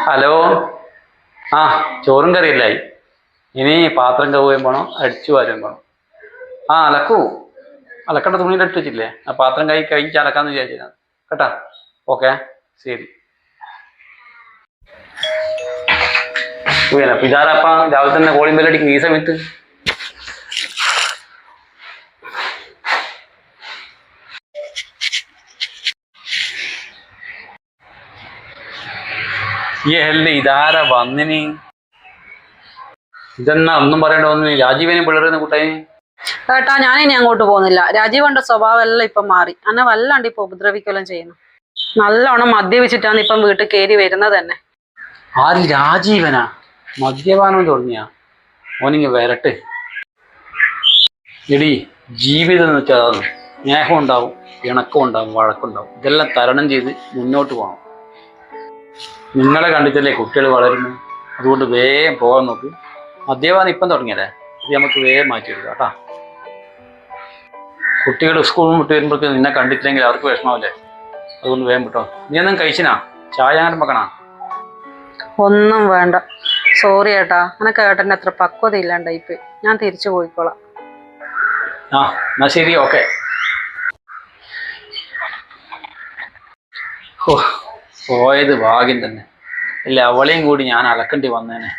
Hello. ആ, ചോറും കറിയല്ലായി. ഇനി പാത്രം കഴുകുകയും പോകണം, അടിച്ചു വാരുകയും പോകണം. ആ, അലക്കൂ. അലക്കേണ്ട തുണിയിൽ എടുത്ത് വെച്ചില്ലേ? ആ പാത്രം കഴിച്ച് അലക്കാന്ന് വിചാരിച്ചാൽ കേട്ടാ. ഓക്കെ, ശരി. അപ്പൊ ഇതാരപ്പ രാവിലെ തന്നെ കോളിംഗ് ബെല്ലടിക്കും ഈ സമയത്ത്? ഈ ഹെല്ല് ഇതാരാ വന്നിനി? ഇതെന്നാ ഒന്നും പറയണ്ട വന്നു? രാജീവനെ പിള്ളേരുന്ന കൂട്ടായി. ഏട്ടാ, ഞാനിനി അങ്ങോട്ട് പോകുന്നില്ല. രാജീവന്റെ സ്വഭാവം എല്ലാം ഇപ്പൊ മാറി. അന്നെ വല്ലാണ്ട് ഇപ്പൊ ഉപദ്രവിക്കലും ചെയ്യുന്നു. നല്ലോണം മദ്യപിച്ചിട്ടാണ് ഇപ്പം വീട്ടിൽ കയറി വരുന്നത് തന്നെ. ആര്? രാജീവനാ? മദ്യപാനം തുടങ്ങിയാ? ഓനിങ്ങ് വരട്ടെ. എടി, ജീവിതം എന്ന് വെച്ചാൽ അതാണ്. സ്നേഹം ഉണ്ടാവും, ഇണക്കം ഉണ്ടാവും, വഴക്കുണ്ടാവും. ഇതെല്ലാം തരണം ചെയ്ത് മുന്നോട്ട് പോകണം. നിങ്ങളെ കണ്ടിട്ടല്ലേ കുട്ടികൾ വളരുന്നു. അതുകൊണ്ട് വേഗം പോകാൻ നോക്ക്. മദ്യപാനം ഇപ്പം തുടങ്ങിയല്ലേ, ഇത് നമുക്ക് വേഗം മാറ്റിയെടുക്കാം കേട്ടാ. കുട്ടികൾ സ്കൂളിൽ വിട്ട് വരുമ്പോഴേക്ക് നിന്നെ കണ്ടിട്ടില്ലെങ്കിൽ അവർക്ക് വിഷമാവില്ലേ? അതുകൊണ്ട് വേഗം വിട്ടോ. നീ ഒന്നും കഴിച്ചിനാ? ചായ അങ്ങനെ വെക്കണാ? ഒന്നും വേണ്ട. സോറി ഏട്ടാ, എനക്ക് ഏട്ടൻ്റെ അത്ര പക്വത ഇല്ലാണ്ടായിപ്പോയി. ഞാൻ തിരിച്ചു പോയിക്കോളാം. ആ, എന്നാ ശരി, ഓക്കെ. പോയത് ഭാഗ്യം തന്നെ. ഇല്ല, അവളെയും കൂടി ഞാൻ അലക്കേണ്ടി വന്നേനെ.